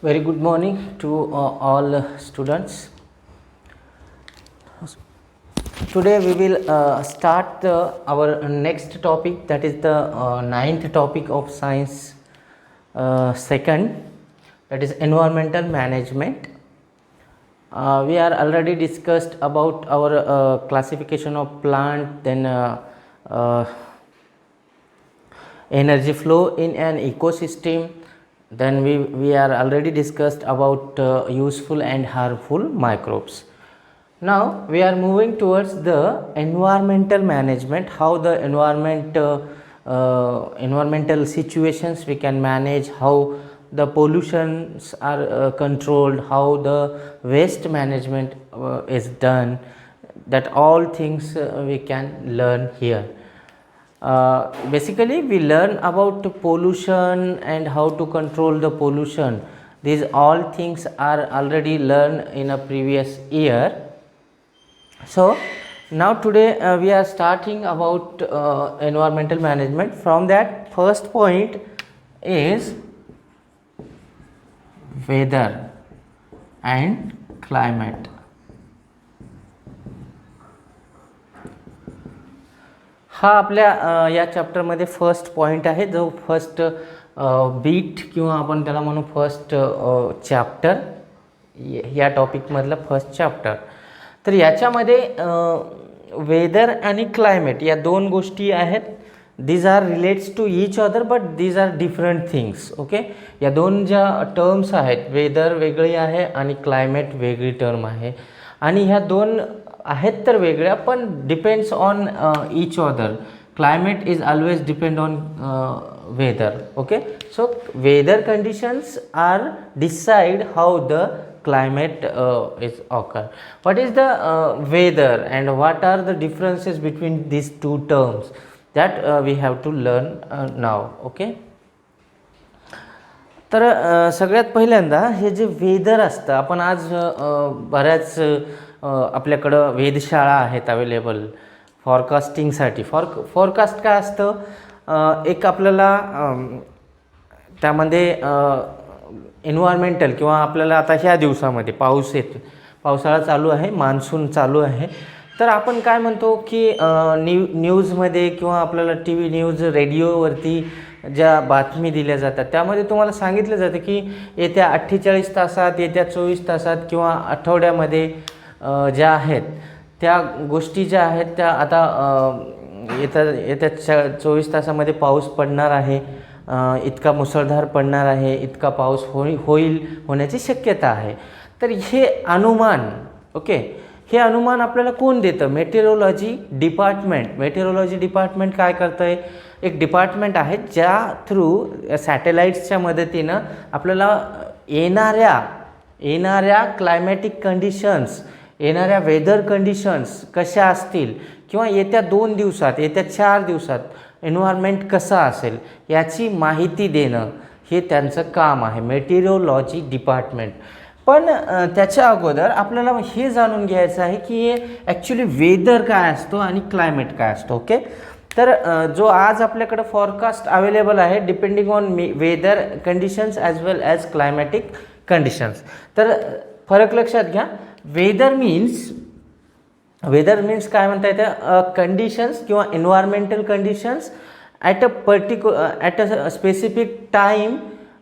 Very good morning to all students. Today we will start our next topic, that is the ninth topic of science second, that is environmental management. We are already discussed about our classification of plant, then energy flow in an ecosystem. Then we are already discussed about useful and harmful microbes. Now we are moving towards the environmental management, how the environmental situations we can manage, how the pollutions are controlled, how the waste management is done, that all things we can learn here. Basically we learn about pollution and how to control the pollution. These all things are already learned in a previous year. So now today we are starting about environmental management. From that, first point is weather and climate. हा आपल्या या चॅप्टरमध्ये first point आहे, जो first bit किंवा आपण त्याला म्हणू first chapter, या टॉपिकमधलं फर्स्ट चॅप्टर. तर याच्यामध्ये वेदर आणि क्लायमेट या दोन गोष्टी आहेत. These are relates to each other but these are different things. Okay, या दोन ज्या टर्म्स आहेत, वेदर वेगळी आहे आणि क्लायमेट वेगळी टर्म आहे, आणि ह्या दोन आहेत तर वेगळ्या, पण depends on each other. Climate is always depend on weather. Okay, so weather conditions are decide how the climate is occur. What is the weather and what are the differences between these two terms, that we have to learn now. Okay, तर सगळ्यात पहिल्यांदा हे जे weather असतं, आपण आज बऱ्याच आपल्याकडं वेधशाळा आहेत अवेलेबल फॉरकास्टिंगसाठी. फॉरकास्ट काय असतं, एक आपल्याला त्यामध्ये एन्व्हायरमेंटल किंवा आपल्याला आता ह्या दिवसामध्ये पाऊस येतो, पावसाळा चालू आहे, मान्सून चालू आहे, तर आपण काय म्हणतो की न्यूजमध्ये किंवा आपल्याला टी व्ही न्यूज, रेडिओवरती ज्या बातमी दिल्या जातात त्यामध्ये तुम्हाला सांगितलं जातं की येत्या 48 तासात, येत्या 24 तासात किंवा आठवड्यामध्ये ज्या आहेत त्या गोष्टी ज्या आहेत त्या आता येत्या 24 तासामध्ये पाऊस पडणार आहे, इतका मुसळधार पडणार आहे, इतका पाऊस होण्याची शक्यता आहे. तर हे अनुमान, ओके, हे अनुमान आपल्याला कोण देतं? Meteorology department. मेटेरोलॉजी डिपार्टमेंट काय करतं आहे? एक डिपार्टमेंट आहे ज्या थ्रू सॅटेलाईट्सच्या मदतीनं आपल्याला येणाऱ्या क्लायमॅटिक कंडिशन्स, येणाऱ्या वेदर कंडिशन्स कशा असतील किंवा येत्या 2 दिवसात, येत्या 4 दिवसात एन्व्हायरमेंट कसा असेल याची माहिती देणं, हे त्यांचं काम आहे, मेटेरिओलॉजी डिपार्टमेंट. पण त्याच्या अगोदर आपल्याला हे जाणून घ्यायचं आहे की हे ॲक्च्युली वेदर काय असतो आणि क्लायमेट काय असतो. ओके, तर जो आज आपल्याकडं फॉरकास्ट अवेलेबल आहे depending on weather conditions as well as climatic conditions. तर फरक लक्षात घ्या. वेदर मीन्स काय म्हणता येतं, कंडिशन्स किंवा environmental conditions at a specific time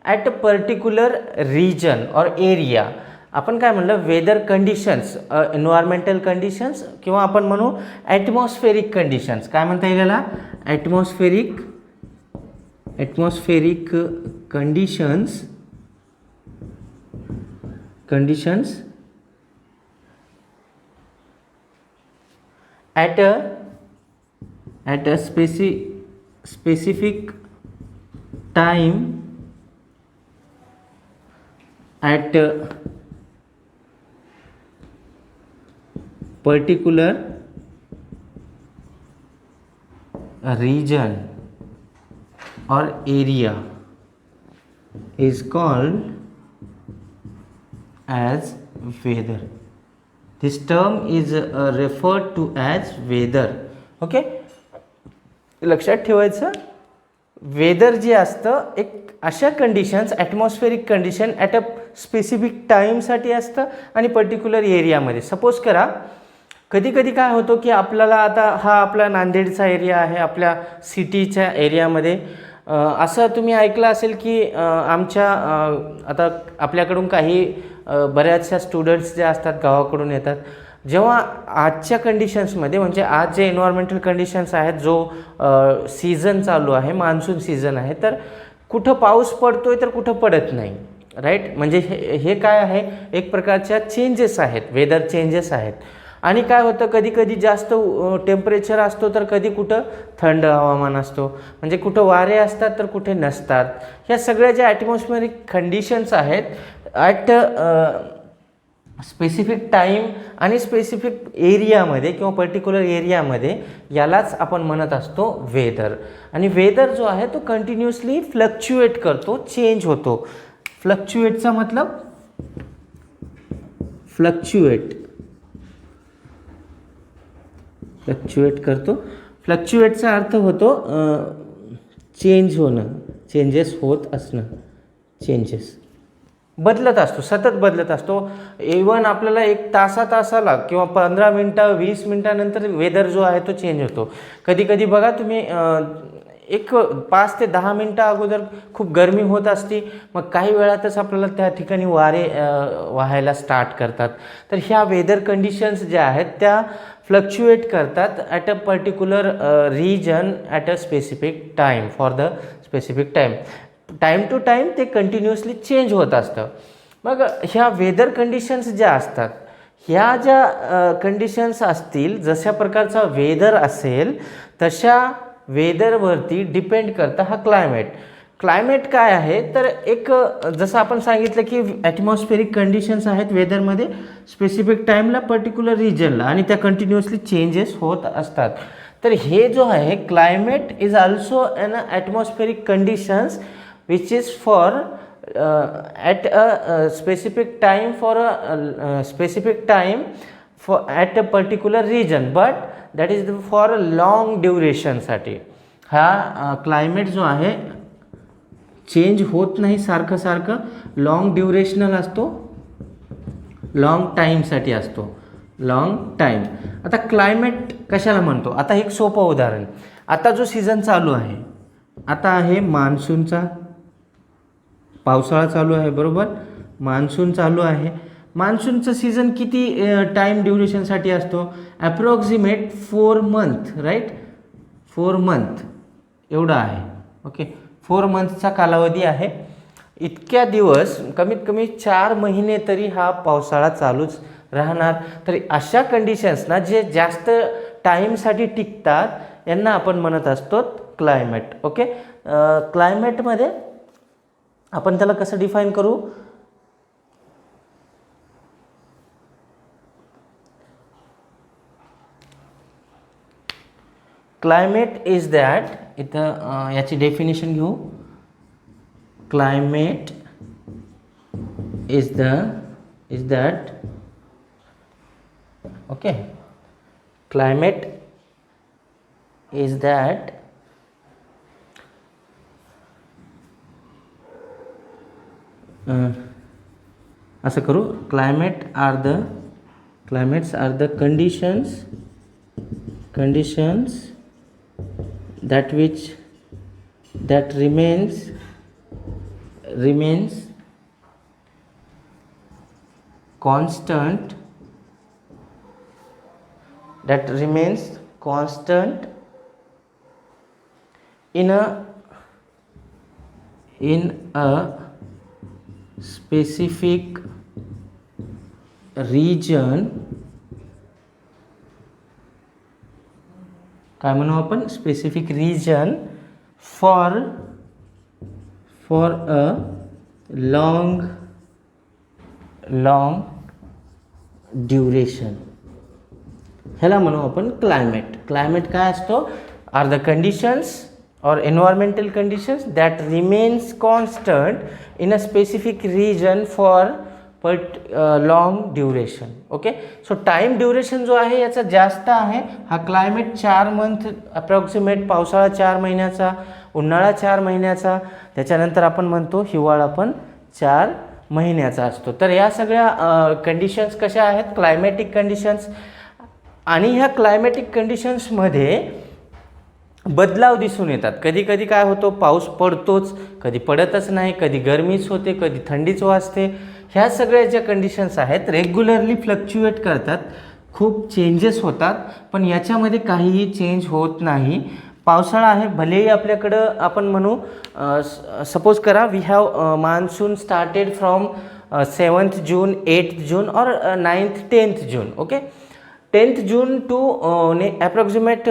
at a particular region or area. आपण काय म्हणलं, वेदर कंडिशन्स, एन्व्हायरमेंटल कंडिशन्स किंवा आपण म्हणू ॲटमॉस्फेरिक कंडिशन्स. काय म्हणता येईल याला? Atmospheric conditions at a specific time at a particular region or area is called as weather. This term is referred to as weather. Okay, लक्षात ठेवायचं, वेदर जे असतं एक अशा conditions, atmospheric condition at a specific टाईमसाठी असतं आणि particular एरियामध्ये. सपोज करा कधी कधी काय होतं की आपल्याला आता हा आपला नांदेडचा एरिया आहे, आपल्या सिटीच्या एरियामध्ये असं तुम्ही ऐकलं असेल की आमच्या आता आपल्याकडून काही बऱ्याचशा स्टुडंट्स जे असतात गावाकडून येतात. जेव्हा आजच्या कंडिशन्समध्ये म्हणजे आज जे एन्व्हायरमेंटल कंडिशन्स आहेत, जो सीझन चालू आहे, मान्सून सीझन आहे, तर कुठं पाऊस पडतोय तर कुठं पडत नाही, राईट. म्हणजे हे काय आहे, एक प्रकारच्या चेंजेस आहेत, वेदर चेंजेस आहेत. आणि काय होतं कधी कधी जास्त टेम्परेचर असतो तर कधी कुठं थंड हवामान असतो, म्हणजे कुठं वारे असतात तर कुठे नसतात. ह्या सगळ्या ज्या ॲटमॉस्फिअरिक कंडिशन्स आहेत ॲट स्पेसिफिक टाईम आणि स्पेसिफिक एरियामध्ये किंवा पर्टिक्युलर एरियामध्ये, यालाच आपण म्हणत असतो वेदर. आणि वेदर जो आहे तो कंटिन्युअसली फ्लक्च्युएट करतो, चेंज होतो. फ्लक्च्युएटचा मतलब फ्लक्च्युएट करतो. फ्लक्च्युएटचा अर्थ होतो चेंज होणं, चेंजेस होत असणं, चेंजेस बदलत असतो, सतत बदलत असतो. इवन आपल्याला एक तासाला किंवा 15 मिनटं 20 मिनटानंतर वेदर जो आहे तो चेंज होतो. कधी कधी बघा तुम्ही एक 5 ते 10 मिनटं अगोदर खूप गरमी होत असते, मग काही वेळातच आपल्याला त्या ठिकाणी वारे वाहायला स्टार्ट करतात. तर ह्या वेदर कंडिशन्स ज्या आहेत त्या फ्लक्च्युएट करतात at a particular region at a specific time, for the specific time. Time to time ते कंटिन्युअसली चेंज होत असतं. मग ह्या वेदर कंडिशन्स ज्या असतात, ह्या ज्या कंडिशन्स असतील, जशा प्रकारचा वेदर असेल तशा वेदरवरती डिपेंड करतं हा क्लायमेट. क्लायमेट काय आहे तर एक जसं आपण सांगितलं की ॲटमॉस्फेरिक कंडिशन्स आहेत वेदरमध्ये स्पेसिफिक टाईमला, पर्टिक्युलर रिजनला, आणि त्या कंटिन्युअसली चेंजेस होत असतात. तर हे जो आहे climate is also an atmospheric conditions which is for at a specific time for a specific time for at a particular region, but that is for a long duration साठी. हा climate जो आहे चेंज होत नाही सारखं, long ड्युरेशनल असतो, long टाईमसाठी असतो, लॉंग टाईम. आता क्लायमेट कशाला म्हणतो, आता एक सोपं उदाहरण. आता जो सीझन चालू आहे, आता आहे मान्सूनचा, पावसाळा चालू आहे, बरोबर, मान्सून चालू आहे. मान्सूनचं सीझन किती टाईम ड्युरेशनसाठी असतो, ॲप्रॉक्सिमेट 4 मंथ, राईट, 4 मंथ एवढा आहे. ओके, 4 मंथचा कालावधी आहे. इतक्या दिवस कमीत कमी 4 महिने तरी हा पावसाळा चालूच राहणार. तर अशा कंडिशन्सना जे जास्त टाईमसाठी टिकतात यांना आपण म्हणत असतो क्लायमेट. ओके, क्लायमेटमध्ये आपण त्याला कसं डिफाईन करू, क्लायमेट इज दॅट, इथं याची डेफिनेशन घेऊ. Climate is that, okay, climate is that असं करू, climates are the conditions that remains constant, in a specific region. काय म्हणू आपण, specific region for a long duration, ह्याला म्हणू आपण क्लायमेट. क्लायमेट काय असतो, are the conditions or environmental conditions that remains constant in a specific region for long duration. Okay, so time duration जो आहे याचा जास्त आहे. हा क्लायमेट 4 मंथ अप्रॉक्सिमेट, पावसाळा 4 महिन्याचा, उन्हाळा 4 महिन्याचा, त्याच्यानंतर आपण म्हणतो हिवाळा पण 4 महिन्याचा असतो. तर या सगळ्या कंडिशन्स कशा आहेत, क्लायमॅटिक कंडिशन्स. आणि ह्या क्लायमॅटिक कंडिशन्समध्ये बदलाव दिसून येतात. कधी कधी काय होतो, पाऊस पडतोच, कधी पडतच नाही, कधी गरमीच होते, कधी थंडीच वाजते. ह्या सगळ्या ज्या कंडिशन्स आहेत रेग्युलरली फ्लक्च्युएट करतात, खूप चेंजेस होतात, पण याच्यामध्ये काहीही चेंज होत नाही. पावसाळा आहे, भलेही आपल्याकडं आपण म्हणू सपोज करा we have monsoon started from 7th June, 8th June or 9th 10th June. Okay, 10th June to approximate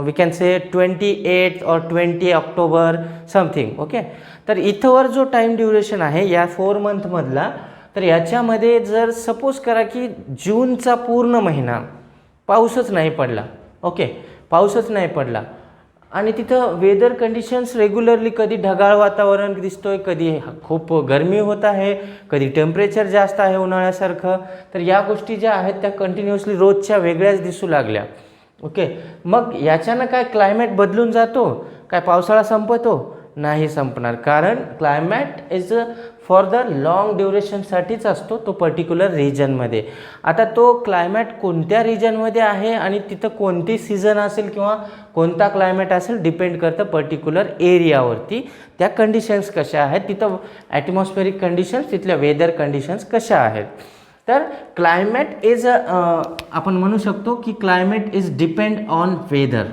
we can say 28th or 20 October something. Okay, तर इथवर जो टाईम ड्युरेशन आहे या 4 मंथमधला, तर याच्यामध्ये जर सपोज करा की जूनचा पूर्ण महिना पाऊसच नाही पडला. ओके, पाऊसच नाही पडला आणि तिथं वेदर कंडिशन्स रेग्युलरली कधी ढगाळ वातावरण दिसतोय, कधी खूप गरमी होत आहे, कधी टेम्परेचर जास्त आहे उन्हाळ्यासारखं. तर या गोष्टी ज्या आहेत त्या कंटिन्युअसली रोजच्या वेगळ्याच दिसू लागल्या. ओके, मग याच्यानं काय क्लायमेट बदलून जातो, काय पावसाळा संपतो? नाही संपणार, कारण climate is for the long ड्युरेशनसाठीच असतो तो पर्टिक्युलर रिजनमध्ये. आता तो क्लायमेट कोणत्या रिजनमध्ये आहे आणि तिथं कोणती सीझन असेल किंवा कोणता क्लायमेट असेल डिपेंड करतं पर्टिक्युलर एरियावरती. त्या कंडिशन्स कशा आहेत, तिथं ॲटमॉस्फेरिक कंडिशन्स, तिथल्या वेदर कंडिशन्स कशा आहेत. तर क्लायमेट इज आपण म्हणू शकतो की climate is depend on weather.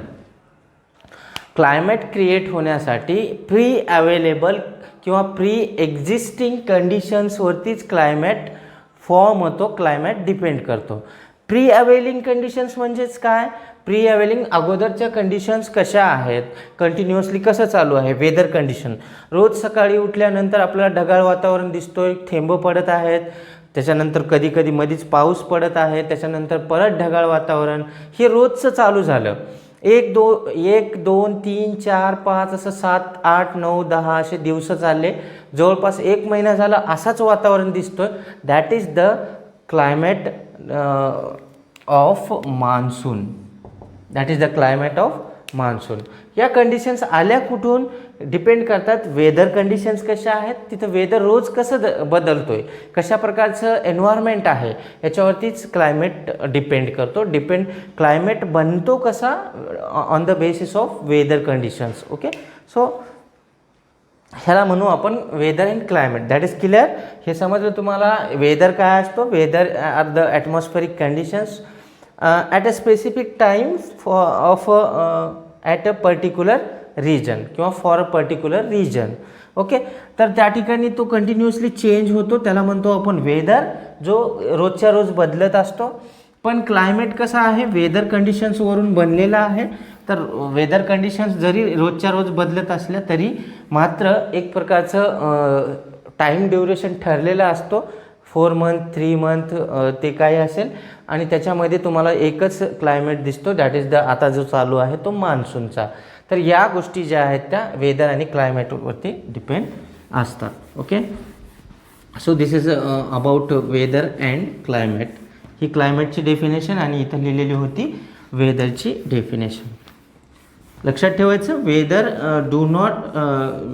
Climate create होण्यासाठी प्री अवेलेबल किंवा प्री एक्झिस्टिंग कंडिशन्सवरतीच क्लायमेट फॉर्म होतो, क्लायमेट डिपेंड करतो. प्री अवेलिंग कंडिशन्स म्हणजेच काय, प्री अवेलिंग अगोदरच्या कंडिशन्स कशा आहेत, कंटिन्युअसली कसं चालू आहे वेदर कंडिशन. रोज सकाळी उठल्यानंतर आपल्याला ढगाळ वातावरण दिसतोय, थेंब पडत आहेत, त्याच्यानंतर कधी कधी मधीच पाऊस पडत आहे, त्याच्यानंतर परत ढगाळ वातावरण, हे रोजचं चालू झालं. 1 2 3 4 5 असं 7 8 9 10 असे दिवस चालले, जवळपास 1 महिना झाला असाच वातावरण दिसतोय. That is the climate of monsoon. That is the climate of monsoon. या कंडिशन्स आल्या कुठून, डिपेंड करतात वेदर कंडिशन्स कशा आहेत, तिथं वेदर रोज कसं बदलतोय, कशा प्रकारचं एन्व्हायरमेंट आहे याच्यावरतीच क्लायमेट डिपेंड करतो. क्लायमेट बनतो कसा, on the basis of weather conditions. Okay, so ह्याला म्हणू आपण weather and climate. That is clear. हे समजलं तुम्हाला. वेदर काय असतो, weather are the atmospheric conditions at a specific time of at a particular region किंवा for a particular region. Okay, तर त्या ठिकाणी तो कंटिन्युअसली चेंज होतो, त्याला म्हणतो आपण वेदर, जो रोजच्या रोज बदलत असतो. पण क्लायमेट कसा आहे, वेदर कंडिशन्सवरून बनलेला आहे. तर वेदर कंडिशन्स जरी रोजच्या रोज बदलत असल्या तरी मात्र एक प्रकारचं टाईम ड्युरेशन ठरलेला असतो, 4 मंथ 3 मंथ ते काही असेल, आणि त्याच्यामध्ये तुम्हाला एकच क्लायमेट दिसतो, दॅट इज द आता जो चालू आहे तो मान्सूनचा. तर या गोष्टी ज्या आहेत त्या वेदर आणि क्लायमेटवरती डिपेंड असतात. Okay, so this is about weather and climate. ही क्लायमेटची डेफिनेशन आणि इथं लिहिलेली होती वेदरची डेफिनेशन. लक्षात ठेवायचं,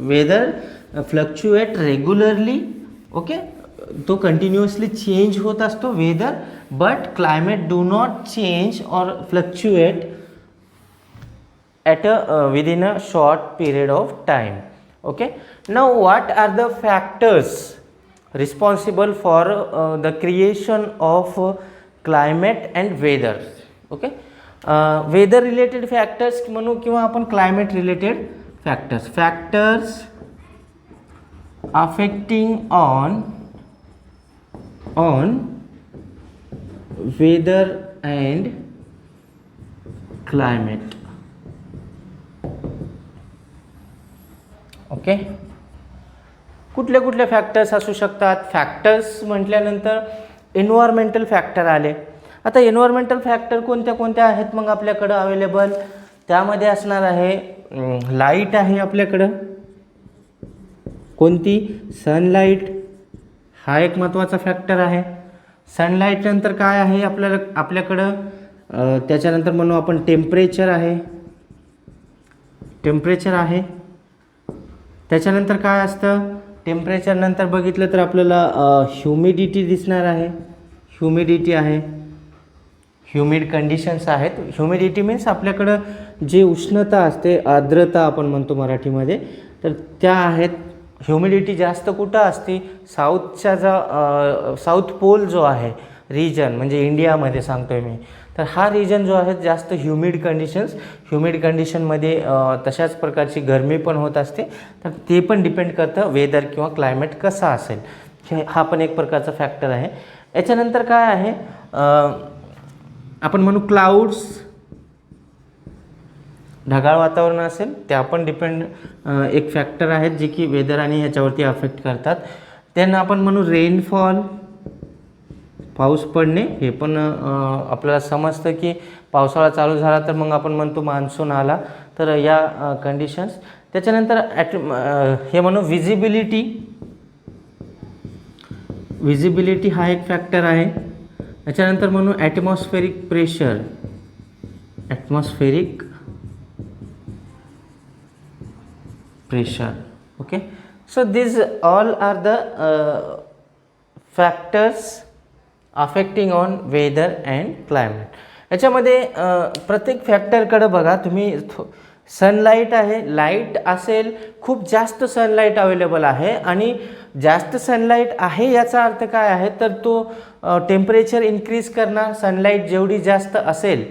वेदर फ्लक्च्युएट रेग्युलरली. ओके, तो कंटिन्युअसली चेंज होत असतो weather, but climate do not change और fluctuate at within a short period of time. Okay, now what are the factors responsible for the creation of climate and weather? Okay, weather related factors म्हणू किंवा आपण climate related factors affecting on weather and climate. Okay, कुठले factors असू शकतात. Factors म्हटल्यानंतर environmental factor आले. आता environmental factor कोणत्या आहेत मग आपल्याकडं अवेलेबल. त्यामध्ये असणार आहे लाईट आहे आपल्याकडं, कोणती, सनलाईट, हा एक महत्त्वाचा फॅक्टर आहे. सनलाईट नंतर काय आहे आपल्याकडं, त्याच्यानंतर म्हणू आपण टेम्परेचर आहे. त्याच्यानंतर काय असतं, टेम्परेचर नंतर बघितलं तर आपल्याला ह्युमिडिटी दिसणार आहे. ह्युमिडिटी आहे, ह्युमिड कंडिशन्स आहेत. ह्युमिडिटी मीन्स आपल्याकडं जे उष्णता असते, आर्द्रता आपण म्हणतो मराठीमध्ये, तर त्या आहेत. ह्युमिडिटी जास्त कुठं असते? साऊथच्या साऊथ पोल जो आहे रिजन, म्हणजे इंडियामध्ये सांगतोय मी, तर हा रिजन जो आहे जास्त ह्युमिड कंडिशनमध्ये तशाच प्रकारची गरमी पण होत असते. तर ते पण डिपेंड करतं वेदर किंवा क्लायमेट कसा असेल, हा पण एक प्रकारचा फॅक्टर आहे. याच्यानंतर काय आहे, आपण म्हणू क्लाउड्स, ढगाळ वातावरण असेल, त्या पण डिपेंड एक फॅक्टर आहेत जे की वेदर आणि ह्याच्यावरती अफेक्ट करतात. त्यांना आपण म्हणू रेनफॉल, पाऊस पडणे, हे पण आपल्याला समजतं की पावसाळा चालू झाला तर मग आपण म्हणतो मान्सून आला. तर या कंडिशन्स. त्याच्यानंतर हे म्हणू विजिबिलिटी हा एक फॅक्टर आहे. त्याच्यानंतर म्हणू atmospheric pressure. Okay, so this all are the factors affecting on weather and climate. याच्यामध्ये प्रत्येक फॅक्टरकडं बघा तुम्ही. सनलाईट आहे, लाईट असेल, खूप जास्त सनलाईट अवेलेबल आहे आणि जास्त सनलाईट आहे याचा अर्थ काय आहे, तर तो टेम्परेचर इन्क्रीज करणार. सनलाईट जेवढी जास्त असेल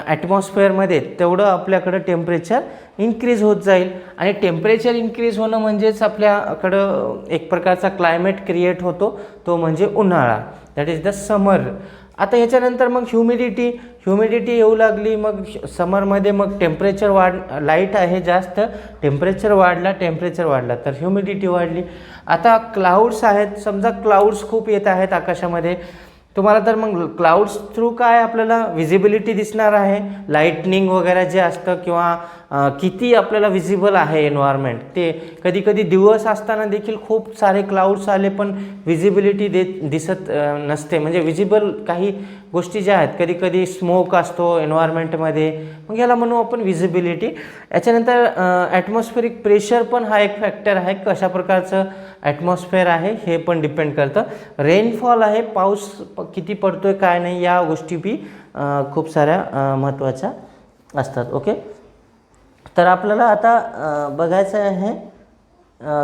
ॲटमॉस्फिअरमध्ये तेवढं आपल्याकडं टेम्परेचर इन्क्रीज होत जाईल. आणि टेम्परेचर इन्क्रीज होणं म्हणजेच आपल्याकडं एक प्रकारचा क्लायमेट क्रिएट होतो, तो म्हणजे उन्हाळा, दॅट इज द समर. आता ह्याच्यानंतर मग ह्युमिडिटी येऊ लागली. मग समरमध्ये मग लाईट आहे जास्त, टेम्परेचर वाढला तर ह्युमिडिटी वाढली. आता क्लाउड्स आहेत, समजा क्लाउड्स खूप येत आहेत आकाशामध्ये तुम्हाला, तर मग क्लाउड्स थ्रू काय आपल्याला विजिबिलिटी दिसणार आहे, लाईटनिंग वगैरे जे असतं, किंवा किती आपल्याला विजिबल आहे एन्व्हायरमेंट. ते कधी कधी दिवस असताना देखील खूप सारे क्लाउड्स आले पण विजिबिलिटी दिसत नसते, म्हणजे विजिबल काही गोष्टी ज्या आहेत, कधी कधी स्मोक असतो एन्व्हायरमेंटमध्ये, मग याला म्हणू आपण विजिबिलिटी. याच्यानंतर ॲटमॉस्फेरिक प्रेशर पण हा एक फॅक्टर आहे, कशा प्रकारचं ॲटमॉस्फिअर आहे हे पण डिपेंड करतं. रेनफॉल आहे, पाऊस किती पडतोय काय नाही, या गोष्टी बी खूप साऱ्या महत्त्वाच्या असतात. ओके, तर आपल्याला आता बघायचं आहे.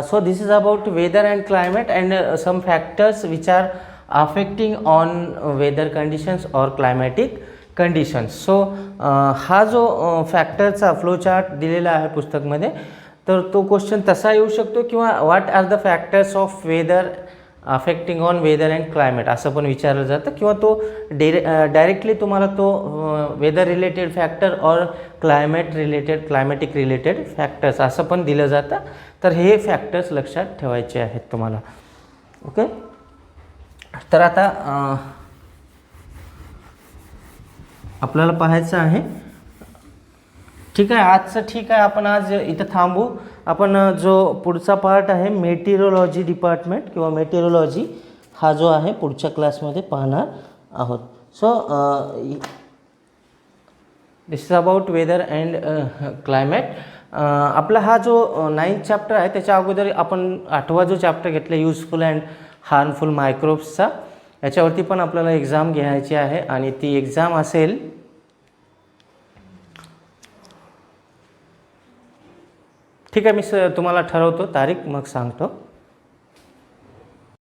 So this is about weather and climate and some factors which are affecting on weather conditions or climatic conditions. So हा जो फॅक्टरचा फ्लो चार्ट दिलेला आहे पुस्तकमध्ये, तर तो क्वेश्चन तसा येऊ शकतो, किंवा what are the factors of weather affecting on weather and climate असं पण विचारलं जातं, किंवा तो डायरेक्टली तुम्हाला तो weather related factor or climatic related factors असं पण दिलं जातं. तर हे फॅक्टर्स लक्षात ठेवायचे आहेत तुम्हाला. ओके, तर आता आपल्याला पाहायचं आहे. ठीक आहे, आजचं ठीक आहे, आपण आज इथं थांबू. आपण जो पुढचा पार्ट आहे मेटिरोलॉजी डिपार्टमेंट किंवा मेटिरोलॉजी, हा जो आहे पुढच्या क्लासमध्ये पाहणार आहोत. So this is about weather and climate. आपला हा जो 9th चॅप्टर आहे, त्याच्या अगोदर आपण 8वा जो चॅप्टर घेतला युजफुल अँड हार्मफुल मायक्रोब्सचा, याच्यावरती पण आपल्याला एक्झाम घ्यायची आहे. आणि ती एक्झाम असेल ठीक आहे, मी तुम्हाला ठरवतो तारीख, मग सांगतो.